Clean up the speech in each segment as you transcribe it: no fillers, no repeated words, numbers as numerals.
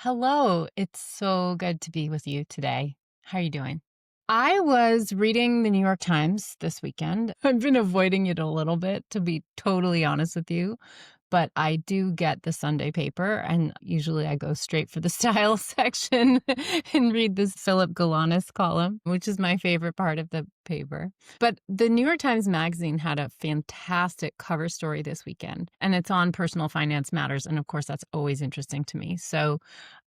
Hello, it's so good to be with you today. How are you doing? I was reading the New York Times this weekend. I've been avoiding it a little bit, to be totally honest with you, but I do get the Sunday paper, and usually I go straight for the style section and read this Philip Galanis column, which is my favorite part of the paper. But the New York Times Magazine had a fantastic cover story this weekend, and it's on personal finance matters. And of course, that's always interesting to me. So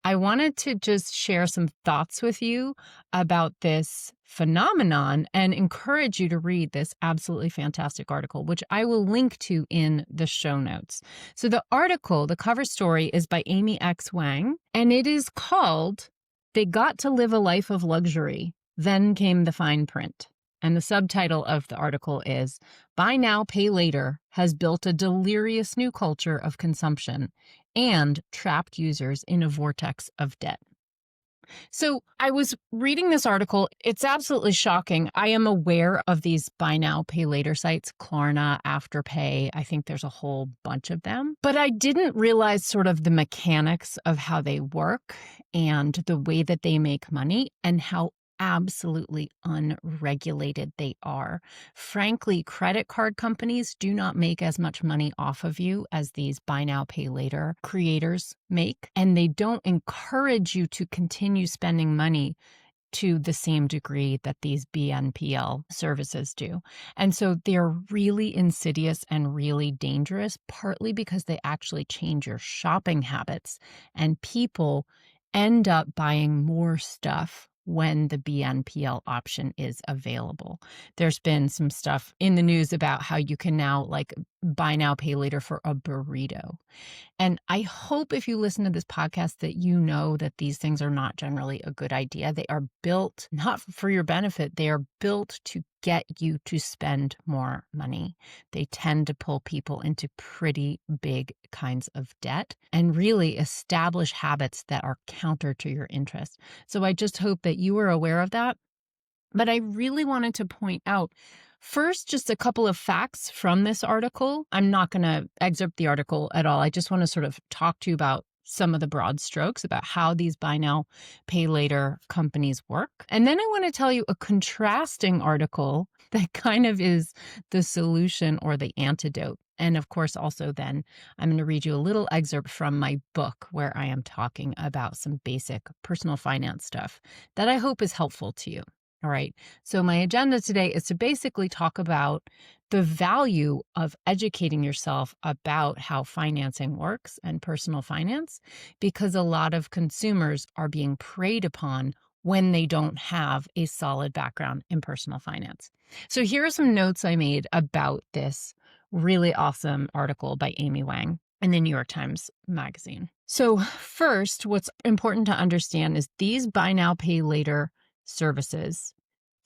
I wanted to just share some thoughts with you about this phenomenon and encourage you to read this absolutely fantastic article, which I will link to in the show notes. So the article, the cover story, is by Amy X. Wang, and it is called "They Got to Live a Life of Luxury, Then Came the Fine Print." And the subtitle of the article is "Buy Now, Pay Later Has Built a Delirious New Culture of Consumption and Trapped Users in a Vortex of Debt." So I was reading this article. It's absolutely shocking. I am aware of these buy now, pay later sites, Klarna, Afterpay. I think there's a whole bunch of them. But I didn't realize sort of the mechanics of how they work and the way that they make money and how absolutely unregulated they are. Frankly, credit card companies do not make as much money off of you as these buy now, pay later creators make, and they don't encourage you to continue spending money to the same degree that these BNPL services do. And so they're really insidious and really dangerous, partly because they actually change your shopping habits, and people end up buying more stuff when the BNPL option is available. There's been some stuff in the news about how you can now buy now, pay later for a burrito. And I hope if you listen to this podcast that you know that these things are not generally a good idea. They are built not for your benefit. They are built to get you to spend more money. They tend to pull people into pretty big kinds of debt and really establish habits that are counter to your interest. So I just hope that you are aware of that. But I really wanted to point out first, just a couple of facts from this article. I'm not going to excerpt the article at all. I just want to sort of talk to you about some of the broad strokes about how these buy now, pay later companies work. And then I want to tell you a contrasting article that kind of is the solution or the antidote. And of course, also then I'm going to read you a little excerpt from my book where I am talking about some basic personal finance stuff that I hope is helpful to you. All right. So my agenda today is to basically talk about the value of educating yourself about how financing works and personal finance, because a lot of consumers are being preyed upon when they don't have a solid background in personal finance. So here are some notes I made about this really awesome article by Amy Wang in the New York Times Magazine. So first, what's important to understand is these buy now, pay later services,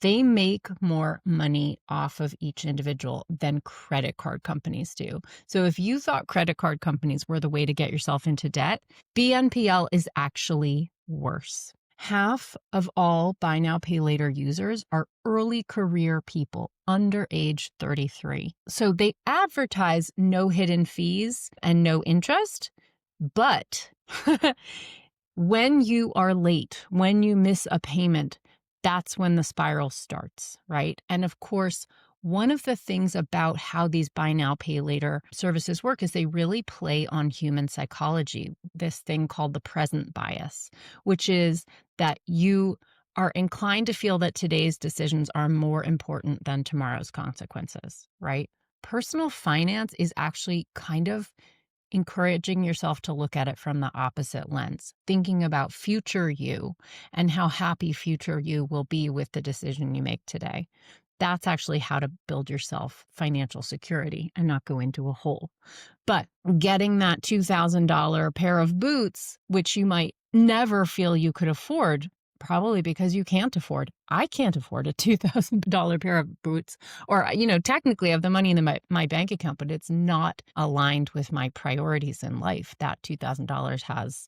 they make more money off of each individual than credit card companies do. So if you thought credit card companies were the way to get yourself into debt, BNPL is actually worse. Half of all buy now, pay later users are early career people under age 33. So they advertise no hidden fees and no interest, but when you are late, when you miss a payment, that's when the spiral starts, right? And of course, one of the things about how these buy now, pay later services work is they really play on human psychology, this thing called the present bias, which is that you are inclined to feel that today's decisions are more important than tomorrow's consequences, right? Personal finance is actually kind of encouraging yourself to look at it from the opposite lens, thinking about future you and how happy future you will be with the decision you make today. That's actually how to build yourself financial security and not go into a hole. But getting that $2,000 pair of boots, which you might never feel you could afford, probably because you can't afford. I can't afford a $2,000 pair of boots, or, technically I have the money in my bank account, but it's not aligned with my priorities in life. That $2,000 has,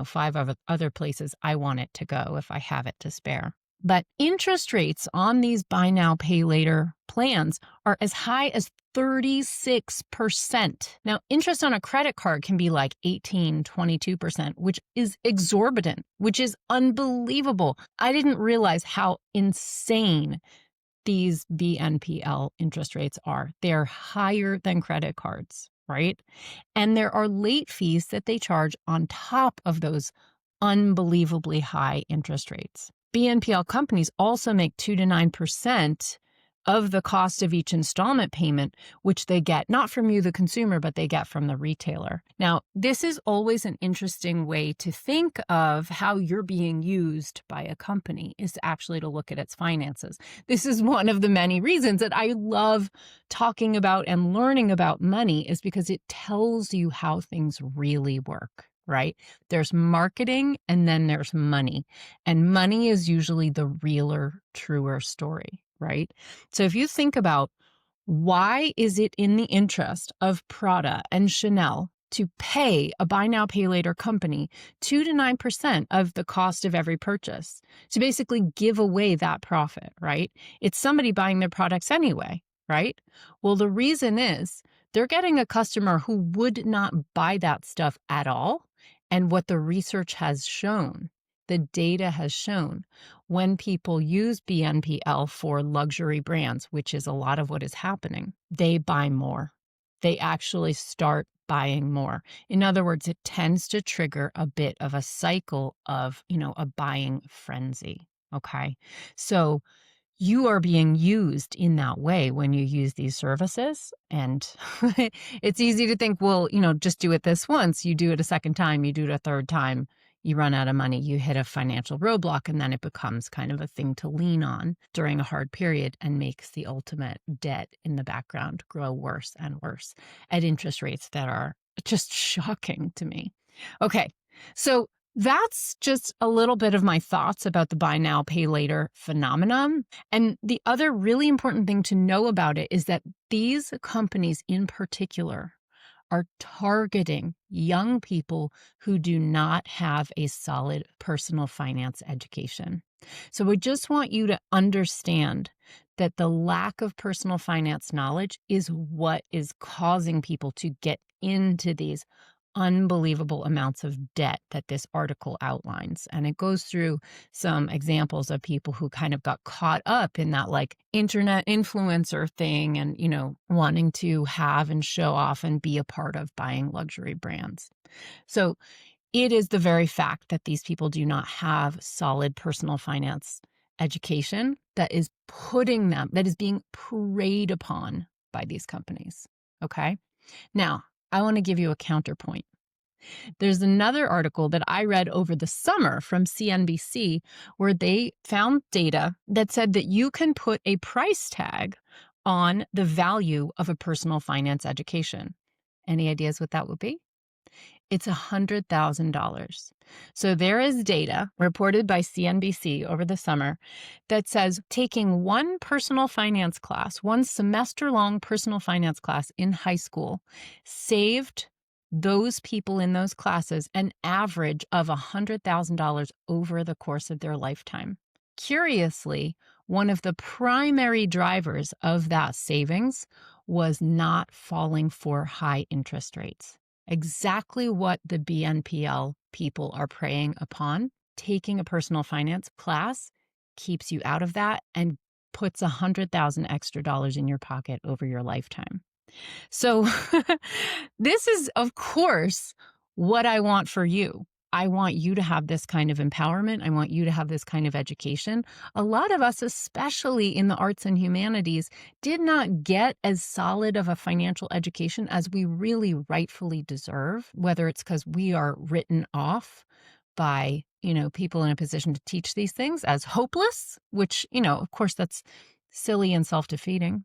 five other places I want it to go if I have it to spare. But interest rates on these buy now, pay later plans are as high as 36%. Now, interest on a credit card can be like 18, 22%, which is exorbitant, which is unbelievable. I didn't realize how insane these BNPL interest rates are. They're higher than credit cards, right? And there are late fees that they charge on top of those unbelievably high interest rates. BNPL companies also make 2 to 9% of the cost of each installment payment, which they get not from you, the consumer, but they get from the retailer. Now, this is always an interesting way to think of how you're being used by a company, is actually to look at its finances. This is one of the many reasons that I love talking about and learning about money, is because it tells you how things really work, right? There's marketing and then there's money. And money is usually the realer, truer story, right? So if you think about, why is it in the interest of Prada and Chanel to pay a buy now, pay later company 2 to 9% of the cost of every purchase, to basically give away that profit, right? It's somebody buying their products anyway, right? Well, the reason is they're getting a customer who would not buy that stuff at all. And what the research has shown, the data has shown, when people use BNPL for luxury brands, which is a lot of what is happening, they buy more. They actually start buying more. In other words, it tends to trigger a bit of a cycle of, a buying frenzy. Okay. So you are being used in that way when you use these services. And it's easy to think, well, just do it this once. You do it a second time, you do it a third time, you run out of money, you hit a financial roadblock, and then it becomes kind of a thing to lean on during a hard period and makes the ultimate debt in the background grow worse and worse at interest rates that are just shocking to me. Okay, so that's just a little bit of my thoughts about the buy now, pay later phenomenon. And the other really important thing to know about it is that these companies in particular are targeting young people who do not have a solid personal finance education. So I just want you to understand that the lack of personal finance knowledge is what is causing people to get into these unbelievable amounts of debt that this article outlines. And it goes through some examples of people who kind of got caught up in that like internet influencer thing and, wanting to have and show off and be a part of buying luxury brands. So it is the very fact that these people do not have solid personal finance education that is being preyed upon by these companies. Okay. Now, I want to give you a counterpoint. There's another article that I read over the summer from CNBC where they found data that said that you can put a price tag on the value of a personal finance education. Any ideas what that would be? It's $100,000. So there is data reported by CNBC over the summer that says taking one semester-long personal finance class in high school saved those people in those classes an average of $100,000 over the course of their lifetime. Curiously, one of the primary drivers of that savings was not falling for high interest rates. Exactly what the BNPL people are preying upon. Taking a personal finance class keeps you out of that and puts $100,000 extra dollars in your pocket over your lifetime. So this is, of course, what I want for you. I want you to have this kind of empowerment. I want you to have this kind of education. A lot of us, especially in the arts and humanities, did not get as solid of a financial education as we really rightfully deserve, whether it's because we are written off by, people in a position to teach these things as hopeless, which, of course, that's silly and self-defeating.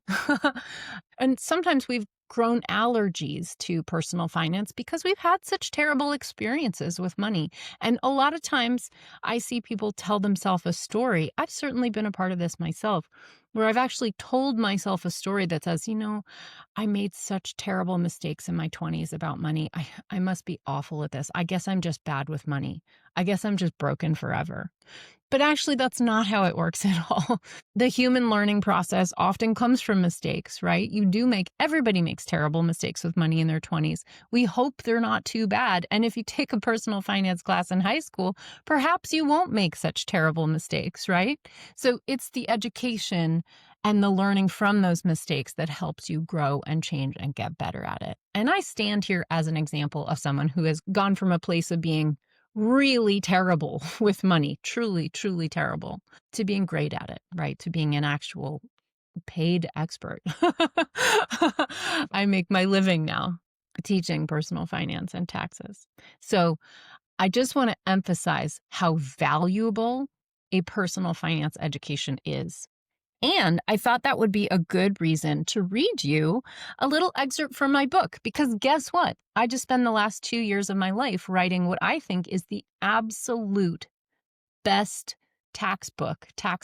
And sometimes we've grown allergies to personal finance because we've had such terrible experiences with money. And a lot of times I see people tell themselves a story. I've certainly been a part of this myself, where I've actually told myself a story that says, I made such terrible mistakes in my 20s about money. I must be awful at this. I guess I'm just bad with money. I guess I'm just broken forever. But actually, that's not how it works at all. The human learning process often comes from mistakes, right? Everybody makes terrible mistakes with money in their 20s. We hope they're not too bad. And if you take a personal finance class in high school, perhaps you won't make such terrible mistakes, right? So it's the education and the learning from those mistakes that helps you grow and change and get better at it. And I stand here as an example of someone who has gone from a place of being really terrible with money, truly, truly terrible, to being great at it, right? To being an actual paid expert. I make my living now teaching personal finance and taxes. So I just want to emphasize how valuable a personal finance education is. And I thought that would be a good reason to read you a little excerpt from my book, because guess what? I just spent the last 2 years of my life writing what I think is the absolute best tax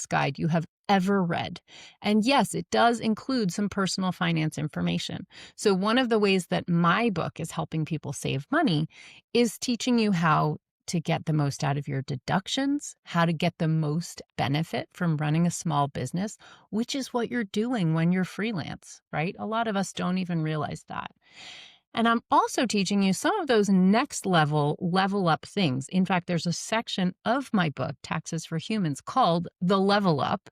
guide you have ever read. And yes, it does include some personal finance information. So one of the ways that my book is helping people save money is teaching you how to get the most out of your deductions, how to get the most benefit from running a small business, which is what you're doing when you're freelance, right? A lot of us don't even realize that. And I'm also teaching you some of those next level up things. In fact, there's a section of my book, Taxes for Humans, called The Level Up.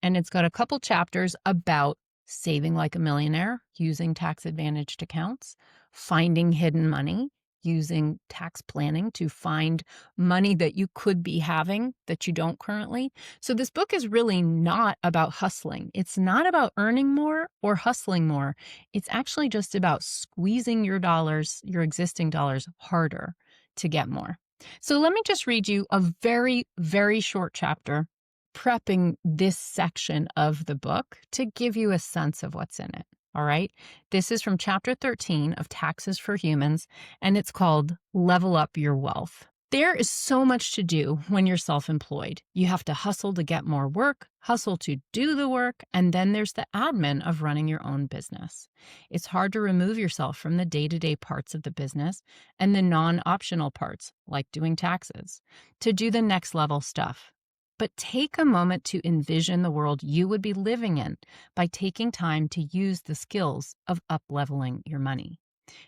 And it's got a couple chapters about saving like a millionaire using tax advantaged accounts, finding hidden money, using tax planning to find money that you could be having that you don't currently. So this book is really not about hustling. It's not about earning more or hustling more. It's actually just about squeezing your dollars, your existing dollars, harder to get more. So let me just read you a very, very short chapter prepping this section of the book to give you a sense of what's in it. All right. This is from chapter 13 of Taxes for Humans, and it's called Level Up Your Wealth. There is so much to do when you're self-employed. You have to hustle to get more work, hustle to do the work, and then there's the admin of running your own business. It's hard to remove yourself from the day-to-day parts of the business and the non-optional parts, like doing taxes, to do the next level stuff. But take a moment to envision the world you would be living in by taking time to use the skills of up-leveling your money.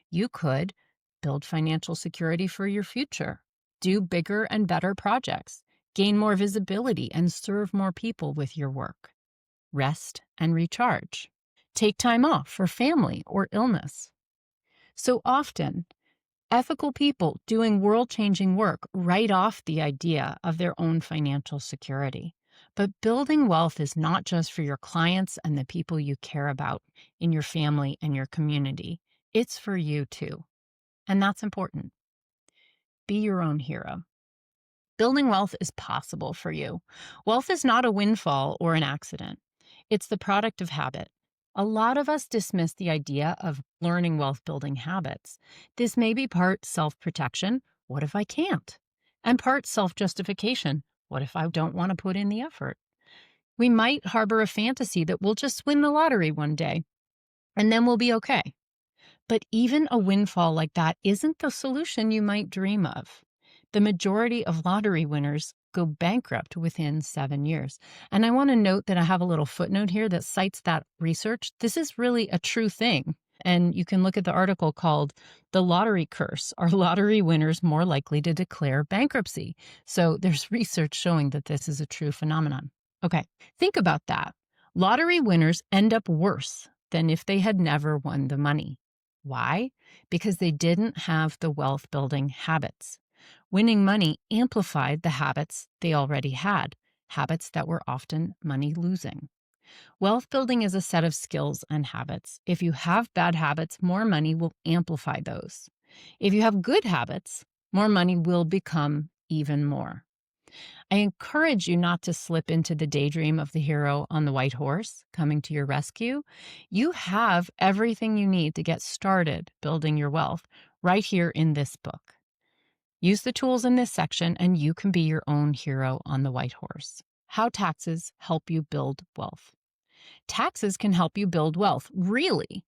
You could build financial security for your future, do bigger and better projects, gain more visibility, and serve more people with your work. Rest and recharge. Take time off for family or illness. So often, ethical people doing world-changing work write off the idea of their own financial security. But building wealth is not just for your clients and the people you care about in your family and your community. It's for you too. And that's important. Be your own hero. Building wealth is possible for you. Wealth is not a windfall or an accident. It's the product of habit. A lot of us dismiss the idea of learning wealth-building habits. This may be part self-protection, what if I can't? And part self-justification, what if I don't want to put in the effort? We might harbor a fantasy that we'll just win the lottery one day, and then we'll be okay. But even a windfall like that isn't the solution you might dream of. The majority of lottery winners go bankrupt within 7 years. And I want to note that I have a little footnote here that cites that research. This is really a true thing. And you can look at the article called The Lottery Curse. Are lottery winners more likely to declare bankruptcy? So there's research showing that this is a true phenomenon. Okay, think about that. Lottery winners end up worse than if they had never won the money. Why? Because they didn't have the wealth-building habits. Winning money amplified the habits they already had, habits that were often money-losing. Wealth building is a set of skills and habits. If you have bad habits, more money will amplify those. If you have good habits, more money will become even more. I encourage you not to slip into the daydream of the hero on the white horse coming to your rescue. You have everything you need to get started building your wealth right here in this book. Use the tools in this section and you can be your own hero on the white horse. How taxes help you build wealth. Taxes can help you build wealth, really.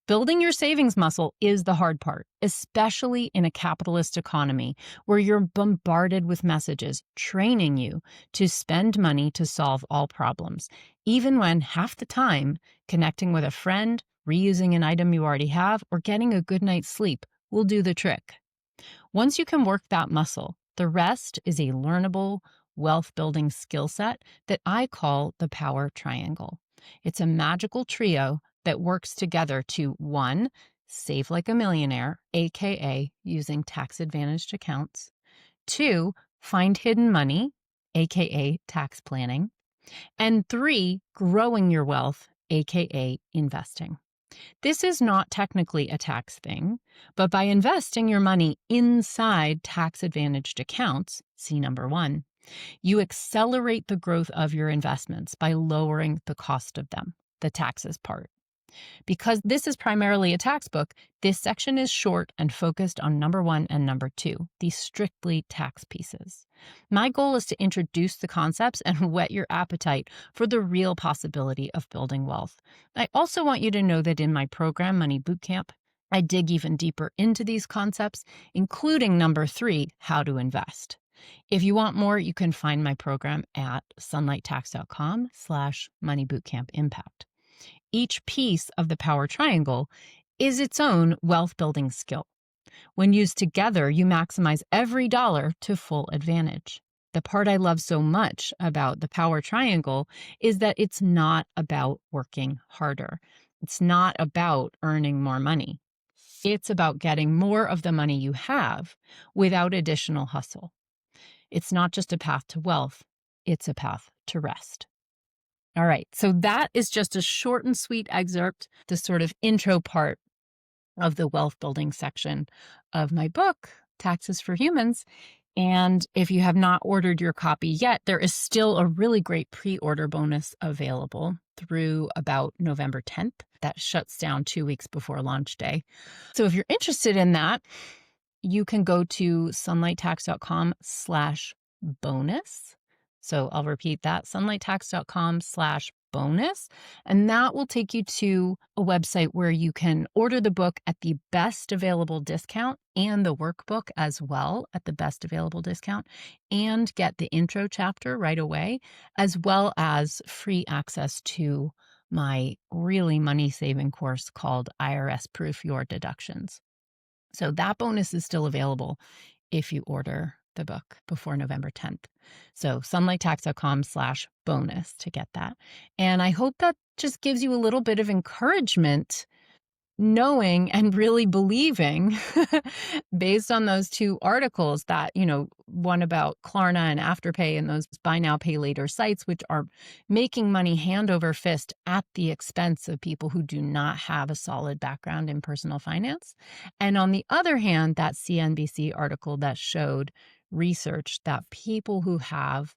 Building your savings muscle is the hard part, especially in a capitalist economy where you're bombarded with messages training you to spend money to solve all problems, even when half the time connecting with a friend, reusing an item you already have, or getting a good night's sleep will do the trick. Once you can work that muscle, the rest is a learnable, wealth-building skill set that I call the power triangle. It's a magical trio that works together to 1, save like a millionaire, aka using tax-advantaged accounts. 2, find hidden money, aka tax planning. And 3, growing your wealth, aka investing. This is not technically a tax thing, but by investing your money inside tax-advantaged accounts, see number 1, you accelerate the growth of your investments by lowering the cost of them, the taxes part. Because this is primarily a tax book, this section is short and focused on number 1 and number 2, these strictly tax pieces. My goal is to introduce the concepts and whet your appetite for the real possibility of building wealth. I also want you to know that in my program, Money Bootcamp, I dig even deeper into these concepts, including number 3, how to invest. If you want more, you can find my program at sunlighttax.com/moneybootcampimpact. Each piece of the power triangle is its own wealth-building skill. When used together, you maximize every dollar to full advantage. The part I love so much about the power triangle is that it's not about working harder. It's not about earning more money. It's about getting more of the money you have without additional hustle. It's not just a path to wealth, it's a path to rest. All right, so that is just a short and sweet excerpt, the sort of intro part of the wealth building section of my book, Taxes for Humans. And if you have not ordered your copy yet, there is still a really great pre-order bonus available through about November 10th. That shuts down 2 weeks before launch day. So if you're interested in that, you can go to sunlighttax.com/bonus. So I'll repeat that, sunlighttax.com/bonus. And that will take you to a website where you can order the book at the best available discount and the workbook as well at the best available discount, and get the intro chapter right away, as well as free access to my really money-saving course called IRS Proof Your Deductions. So that bonus is still available if you order the book before November 10th. So sunlighttax.com/bonus to get that. And I hope that just gives you a little bit of encouragement, knowing and really believing based on those 2 articles that, one about Klarna and Afterpay and those buy now, pay later sites, which are making money hand over fist at the expense of people who do not have a solid background in personal finance. And on the other hand, that CNBC article that showed research that people who have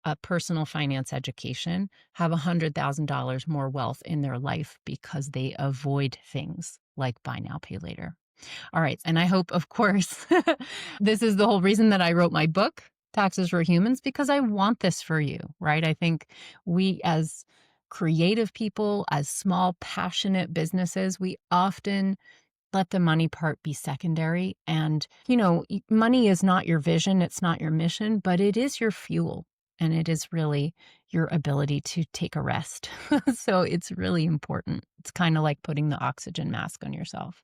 a personal finance education have $100,000 more wealth in their life because they avoid things like buy now, pay later. All right. And I hope, of course, this is the whole reason that I wrote my book, Taxes for Humans, because I want this for you, right? I think we as creative people, as small, passionate businesses, we often let the money part be secondary. And, money is not your vision. It's not your mission, but it is your fuel. And it is really your ability to take a rest. So it's really important. It's kind of like putting the oxygen mask on yourself.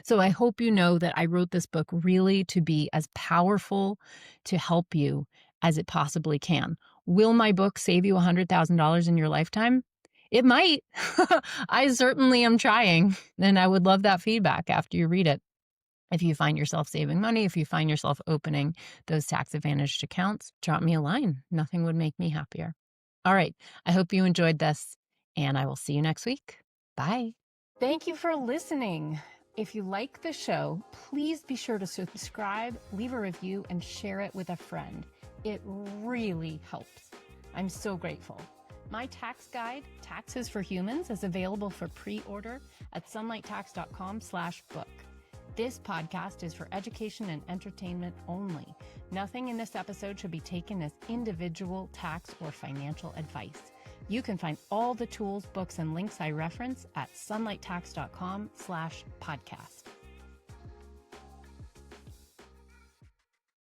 So I hope you know that I wrote this book really to be as powerful to help you as it possibly can. Will my book save you $100,000 in your lifetime? It might. I certainly am trying. And I would love that feedback after you read it. If you find yourself saving money, if you find yourself opening those tax-advantaged accounts, drop me a line. Nothing would make me happier. All right. I hope you enjoyed this, and I will see you next week. Bye. Thank you for listening. If you like the show, please be sure to subscribe, leave a review, and share it with a friend. It really helps. I'm so grateful. My tax guide, Taxes for Humans, is available for pre-order at sunlighttax.com/book. This podcast is for education and entertainment only. Nothing in this episode should be taken as individual tax or financial advice. You can find all the tools, books, and links I reference at sunlighttax.com/podcast.